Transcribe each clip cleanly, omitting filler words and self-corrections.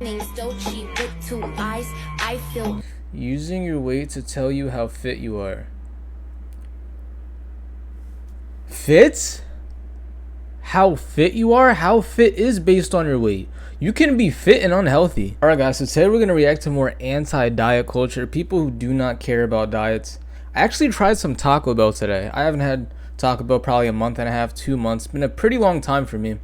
Still cheap with 2 eyes. I feel using your weight to tell you how fit you are. Fit? How fit you are? How fit is based on your weight. You can be fit and unhealthy. Alright guys, so today we're going to react to more anti-diet culture. People who do not care about diets. I actually tried some Taco Bell today. I haven't had Taco Bell probably a month and a half, 2 months. It's been a pretty long time for me.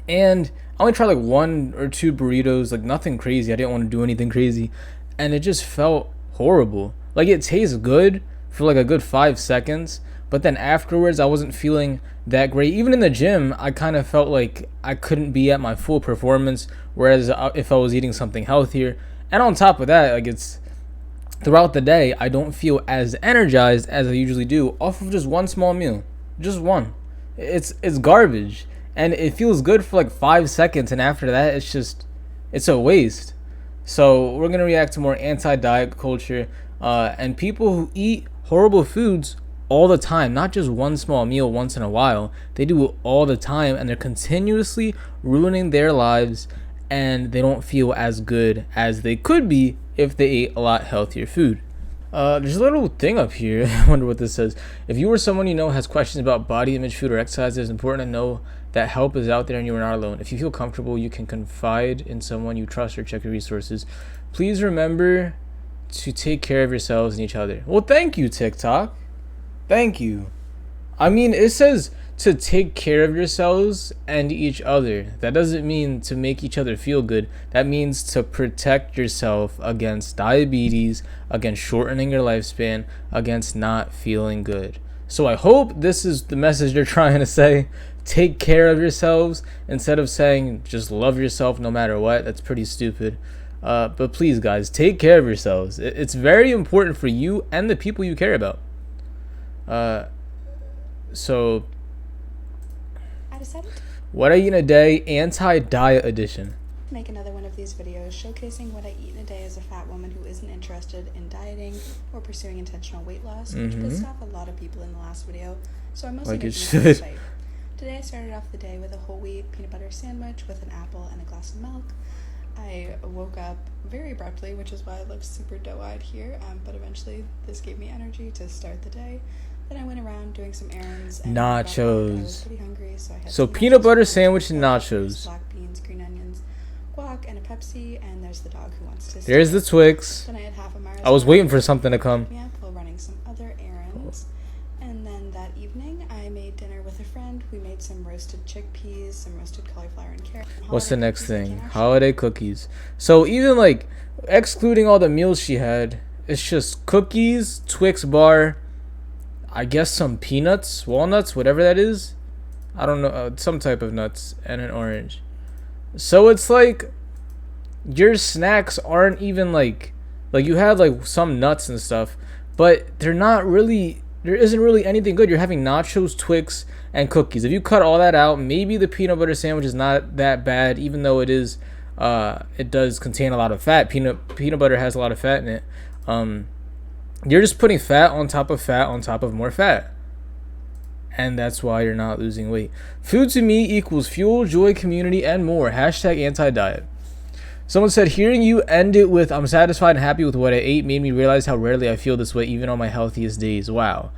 And I only tried like 1 or 2 burritos, like nothing crazy. I didn't want to do anything crazy. And it just felt horrible. Like it tastes good for like a good 5 seconds. But then afterwards, I wasn't feeling that great. Even in the gym, I kind of felt like I couldn't be at my full performance. Whereas if I was eating something healthier. And on top of that, like it's throughout the day, I don't feel as energized as I usually do off of just one small meal. Just one. It's garbage. And it feels good for like 5 seconds. And after that, it's a waste. So we're going to react to more anti-diet culture and people who eat horrible foods all the time, not just one small meal once in a while. They do it all the time, and they're continuously ruining their lives, and they don't feel as good as they could be if they ate a lot healthier food. There's a little thing up here. I wonder what this says. If you or someone you know has questions about body image, food, or exercise, it's important to know that help is out there and you are not alone. If you feel comfortable, you can confide in someone you trust or check your resources. Please remember to take care of yourselves and each other. Well, thank you, TikTok. Thank you. I mean, it says to take care of yourselves and each other. That doesn't mean to make each other feel good. That means to protect yourself against diabetes, against shortening your lifespan, against not feeling good. So I hope this is the message they're trying to say. Take care of yourselves instead of saying just love yourself no matter what. That's pretty stupid. But please, guys, take care of yourselves. It's very important for you and the people you care about. So I decided to what I eat in a day, anti-diet edition. make another one of these videos showcasing what I eat in a day as a fat woman who isn't interested in dieting or pursuing intentional weight loss, which pissed off a lot of people in the last video, so I'm mostly Like it making should. this fight. Today I started off the day with a whole wheat peanut butter sandwich with an apple and a glass of milk. I woke up very abruptly, which is why I look super doe-eyed here, but eventually this gave me energy to start the day. Then I went around doing some errands. And I was pretty hungry, so I had So some peanut butter nachos, sandwich and black nachos. beans, green onions, guac, and a Pepsi, and there's the dog who wants to stay. There's the Twix. Then I had half a Mars I was bar waiting for to something to pick come. me up while running some other errands. And then that evening, I made dinner with a friend. We made some roasted chickpeas, some roasted cauliflower and carrot. What's the next Holiday cookies I thing? can't Holiday cookies. So even like excluding all the meals she had, it's just cookies, Twix bar, I guess some peanuts, walnuts, whatever that is. I don't know, some type of nuts, and an orange. So it's like your snacks aren't even like you had like some nuts and stuff, but they're not really, there isn't really anything good. You're having nachos, Twix, and cookies. If you cut all that out, maybe the peanut butter sandwich is not that bad, even though it is it does contain a lot of fat. Peanut butter has a lot of fat in it. You're just putting fat on top of more fat. And that's why you're not losing weight. Food to me equals fuel, joy, community, and more. Hashtag anti-diet. Someone said, hearing you end it with, I'm satisfied and happy with what I ate, made me realize how rarely I feel this way, even on my healthiest days. Wow.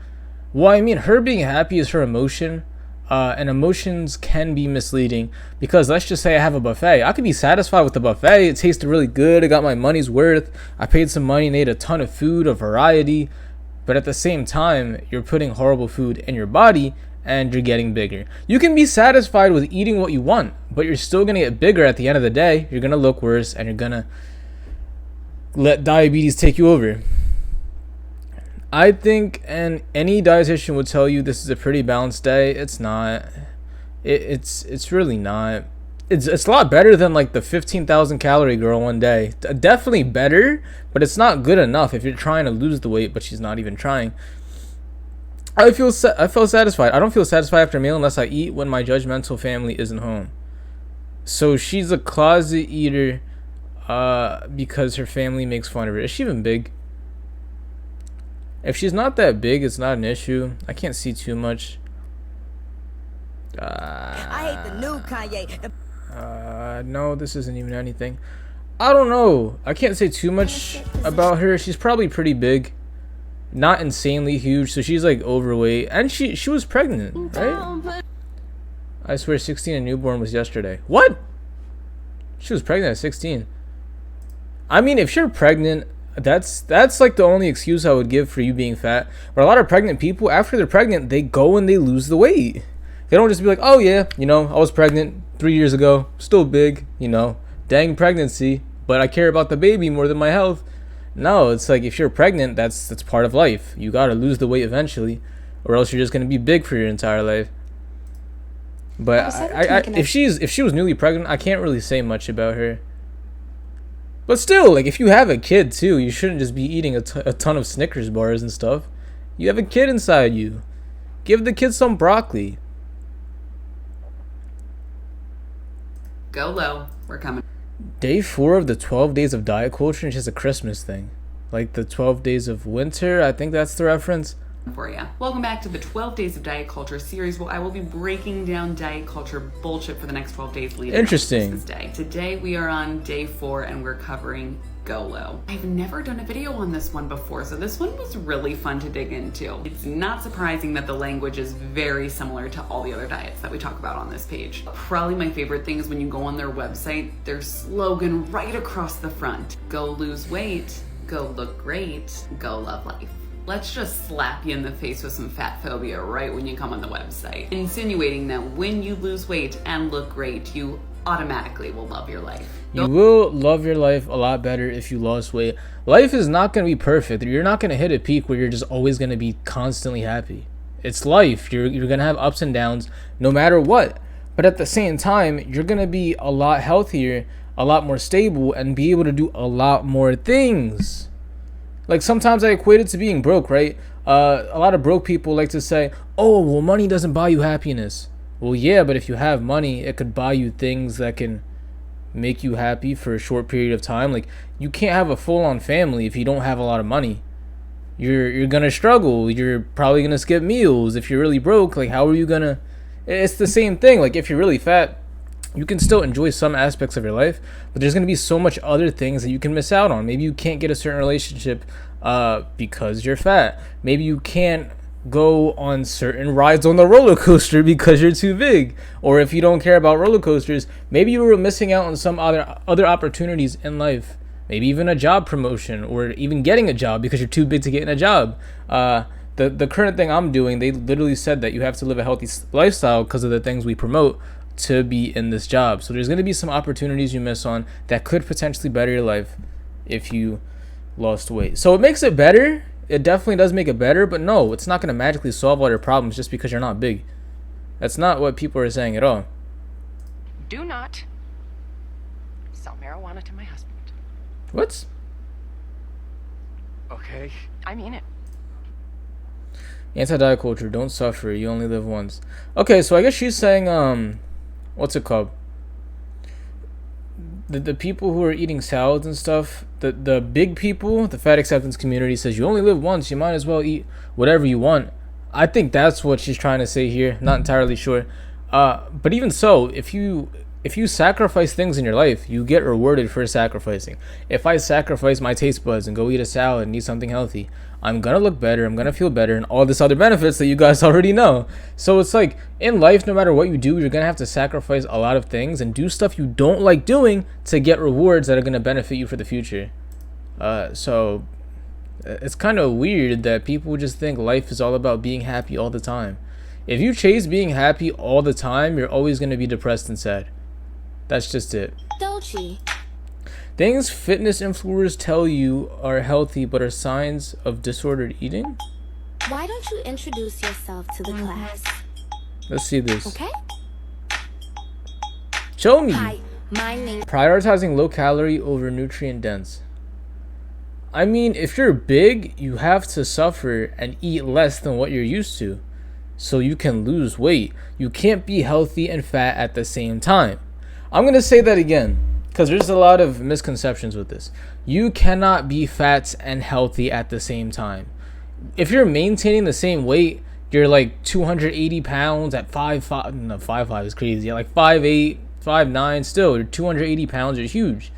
Well, I mean, her being happy is her emotion. And emotions can be misleading, because let's just say I have a buffet. I could be satisfied with the buffet. It tasted really good. I got my money's worth. I paid some money and ate a ton of food, a variety. But at the same time, you're putting horrible food in your body and you're getting bigger. You can be satisfied with eating what you want, but you're still going to get bigger at the end of the day. You're going to look worse, and you're going to let diabetes take you over. I think, and any dietitian would tell you, this is a pretty balanced day. It's not. It's really not. It's a lot better than like the 15,000 calorie girl one day. Definitely better, but it's not good enough if you're trying to lose the weight, but she's not even trying. I feel satisfied. I don't feel satisfied after a meal unless I eat when my judgmental family isn't home. So she's a closet eater because her family makes fun of her. Is she even big? If she's not that big, it's not an issue. I can't see too much. I hate the new Kanye. No, this isn't even anything. I don't know. I can't say too much about her. She's probably pretty big. Not insanely huge, so she's like overweight. And she was pregnant, right? I swear 16 and newborn was yesterday. What? She was pregnant at 16. I mean, if you're pregnant, that's like the only excuse I would give for you being fat. But a lot of pregnant people, after they're pregnant, they go and they lose the weight. They don't just be like, oh yeah, you know, I was pregnant 3 years ago, still big, you know, dang pregnancy, but I care about the baby more than my health. No, it's like if you're pregnant, that's part of life. You gotta lose the weight eventually, or else you're just gonna be big for your entire life. But if she was newly pregnant, I can't really say much about her. But still, like if you have a kid too, you shouldn't just be eating a ton of Snickers bars and stuff. You have a kid inside you. Give the kid some broccoli. GoLo, we're coming. Day 4 of the 12 days of diet culture is just a Christmas thing. Like the 12 days of winter, I think that's the reference. For you. Welcome back to the 12 Days of Diet Culture series where I will be breaking down diet culture bullshit for the next 12 days leading Interesting. up to Christmas Day. Today we are on day 4 and we're covering GoLo. I've never done a video on this one before, so this one was really fun to dig into. It's not surprising that the language is very similar to all the other diets that we talk about on this page. Probably my favorite thing is when you go on their website, their slogan right across the front. Go lose weight, go look great, go love life. Let's just slap you in the face with some fat phobia right when you come on the website, insinuating that when you lose weight and look great, you automatically will love your life. You will love your life a lot better if you lost weight. Life is not going to be perfect. You're not going to hit a peak where you're just always going to be constantly happy. It's life. You're going to have ups and downs no matter what. But at the same time, you're going to be a lot healthier, a lot more stable, and be able to do a lot more things. Like sometimes I equate it to being broke, right? A lot of broke people like to say, oh, well, money doesn't buy you happiness. Well, yeah, but if you have money, it could buy you things that can make you happy for a short period of time. Like you can't have a full-on family if you don't have a lot of money. You're gonna struggle. You're probably gonna skip meals if you're really broke. Like how are you gonna? It's the same thing. Like if you're really fat, you can still enjoy some aspects of your life, but there's going to be so much other things that you can miss out on. Maybe you can't get a certain relationship because you're fat. Maybe you can't go on certain rides on the roller coaster because you're too big. Or if you don't care about roller coasters, maybe you were missing out on some other opportunities in life. Maybe even a job promotion or even getting a job because you're too big to get in a job. The current thing I'm doing, they literally said that you have to live a healthy lifestyle because of the things we promote to be in this job. So there's going to be some opportunities you miss on that could potentially better your life if you lost weight. So it makes it better. It definitely does make it better, but no, it's not going to magically solve all your problems just because you're not big. That's not what people are saying at all. Do not sell marijuana to my husband. What? Okay. I mean it. Anti-diet culture, don't suffer, you only live once. Okay, so I guess she's saying, what's it called? The people who are eating salads and stuff, the big people, the fat acceptance community says you only live once, you might as well eat whatever you want. I think that's what she's trying to say here, not entirely sure. But even so, if you sacrifice things in your life, you get rewarded for sacrificing. If I sacrifice my taste buds and go eat a salad and eat something healthy, I'm gonna look better, I'm gonna feel better, and all this other benefits that you guys already know. So it's like, in life, no matter what you do, you're gonna have to sacrifice a lot of things and do stuff you don't like doing to get rewards that are gonna benefit you for the future. So it's kind of weird that people just think life is all about being happy all the time. If you chase being happy all the time, you're always gonna be depressed and sad. That's just it. Dolce. Things fitness influencers tell you are healthy but are signs of disordered eating? Why don't you introduce yourself to the class? Let's see this. Okay? Show me. Hi, my name. Prioritizing low calorie over nutrient dense. I mean, if you're big, you have to suffer and eat less than what you're used to, so you can lose weight. You can't be healthy and fat at the same time. I'm going to say that again, because there's a lot of misconceptions with this. You cannot be fat and healthy at the same time. If you're maintaining the same weight, you're like 280 pounds at 5'5", no, 5'5" is crazy, at like 5'8", 5'9", still, you're 280 pounds, you're huge.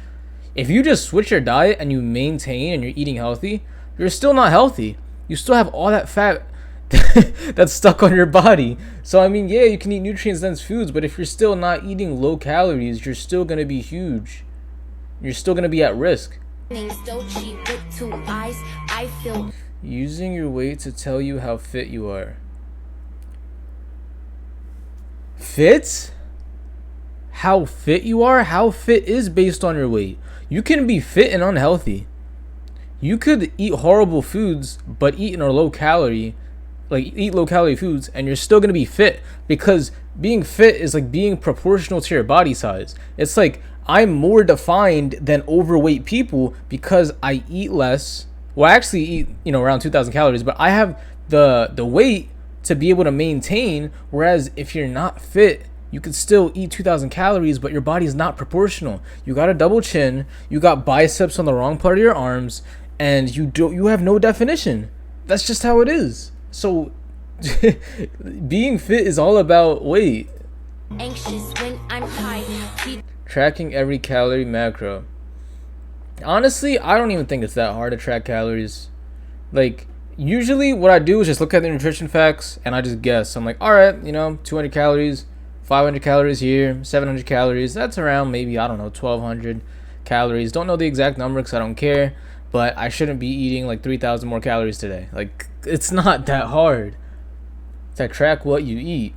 If you just switch your diet and you maintain and you're eating healthy, you're still not healthy. You still have all that fat that's stuck on your body. So I mean, yeah, you can eat nutrient dense foods, but if you're still not eating low calories, you're still gonna be huge. You're still gonna be at risk. Using your weight to tell you how fit you are. Fit? How fit you are? How fit is based on your weight. You can be fit and unhealthy. You could eat horrible foods, but eat in a low calorie, like eat low calorie foods, and you're still gonna be fit, because being fit is like being proportional to your body size. It's like I'm more defined than overweight people because I eat less. Well, I actually eat, around 2,000 calories, but I have the weight to be able to maintain. Whereas if you're not fit, you can still eat 2,000 calories, but your body's not proportional. You got a double chin, you got biceps on the wrong part of your arms, and you have no definition. That's just how it is. So being fit is all about weight. Anxious when I'm high. Tracking every calorie macro. Honestly, I don't even think it's that hard to track calories. Like, usually what I do is just look at the nutrition facts and I just guess. I'm like, all right, 200 calories, 500 calories here, 700 calories. That's around maybe, 1,200 calories. Don't know the exact number because I don't care, but I shouldn't be eating like 3,000 more calories today. Like, it's not that hard to track what you eat.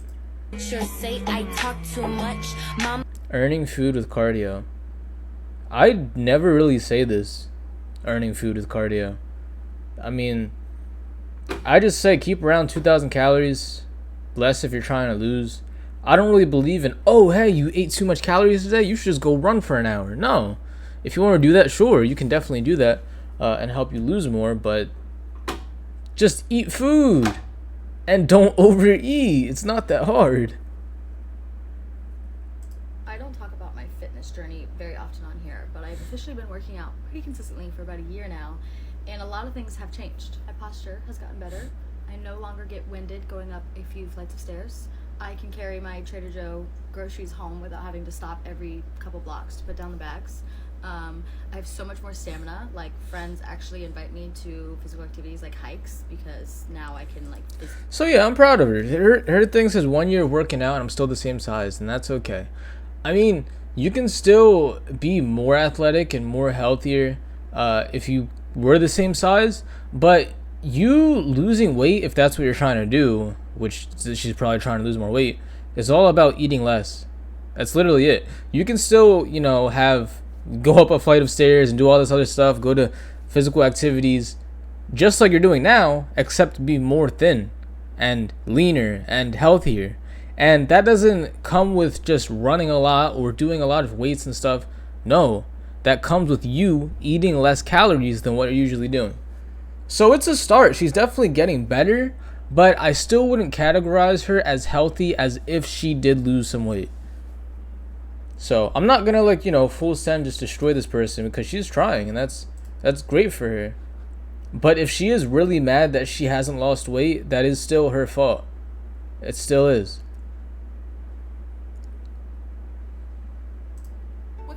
Sure say I talk too much. Mom. Earning food with cardio. I never really say this. Earning food with cardio. I mean, I just say keep around 2,000 calories. Less if you're trying to lose. I don't really believe in, oh, hey, you ate too much calories today, you should just go run for an hour. No. If you want to do that, sure, you can definitely do that and help you lose more, but just eat food and don't overeat. It's not that hard. I don't talk about my fitness journey very often on here, but I've officially been working out pretty consistently for about a year now, and a lot of things have changed. My posture has gotten better. I no longer get winded going up a few flights of stairs. I can carry my Trader Joe groceries home without having to stop every couple blocks to put down the bags. I have so much more stamina. Like, friends actually invite me to physical activities like hikes because now I can So yeah, I'm proud of her. Her thing says 1 year of working out and I'm still the same size, and that's okay. I mean, you can still be more athletic and more healthier if you were the same size, but you losing weight, if that's what you're trying to do, which she's probably trying to lose more weight, is all about eating less. That's literally it. You can still, go up a flight of stairs and do all this other stuff, go to physical activities, just like you're doing now, except be more thin and leaner and healthier. And that doesn't come with just running a lot or doing a lot of weights and stuff. No, that comes with you eating less calories than what you're usually doing. So it's a start. She's definitely getting better, but I still wouldn't categorize her as healthy as if she did lose some weight. So I'm not gonna full send just destroy this person because she's trying, and that's great for her. But if she is really mad that she hasn't lost weight, that is still her fault. It still is.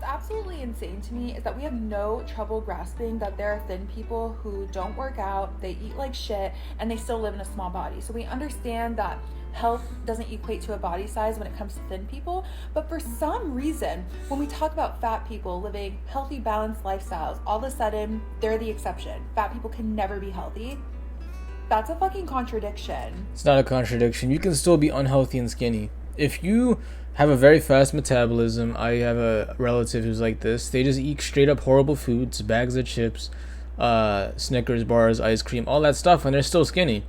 Absolutely insane to me is that we have no trouble grasping that there are thin people who don't work out, they eat like shit, and they still live in a small body. So we understand that health doesn't equate to a body size when it comes to thin people, but for some reason, when we talk about fat people living healthy, balanced lifestyles, all of a sudden, they're the exception. Fat people can never be healthy. That's a fucking contradiction. It's not a contradiction. You can still be unhealthy and skinny. If you have a very fast metabolism, I have a relative who's like this. They just eat straight up horrible foods, bags of chips, Snickers bars, ice cream, all that stuff, and they're still skinny.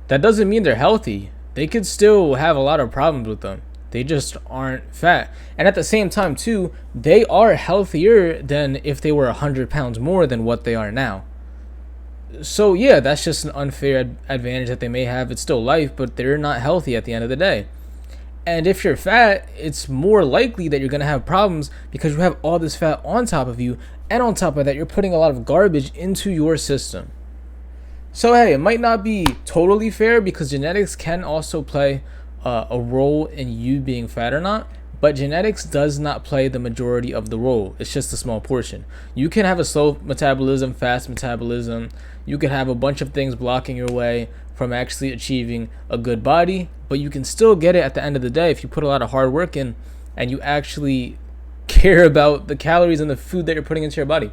That doesn't mean they're healthy. They could still have a lot of problems with them. They just aren't fat. And at the same time too, they are healthier than if they were 100 pounds more than what they are now. So yeah, that's just an unfair advantage that they may have. It's still life, but they're not healthy at the end of the day. And if you're fat, it's more likely that you're going to have problems because you have all this fat on top of you. And on top of that, you're putting a lot of garbage into your system. So hey, it might not be totally fair because genetics can also play a role in you being fat or not. But genetics does not play the majority of the role. It's just a small portion. You can have a slow metabolism, fast metabolism. You can have a bunch of things blocking your way from actually achieving a good body, but you can still get it at the end of the day if you put a lot of hard work in and you actually care about the calories and the food that you're putting into your body.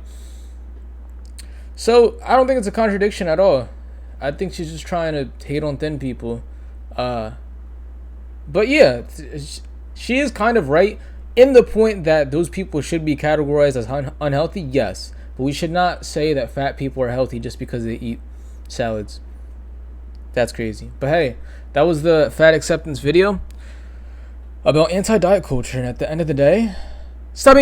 So I don't think it's a contradiction at all. I think she's just trying to hate on thin people. But yeah, she is kind of right in the point that those people should be categorized as unhealthy, yes. But we should not say that fat people are healthy just because they eat salads. That's crazy. But hey, that was the fat acceptance video about anti-diet culture. And at the end of the day, stop being fat.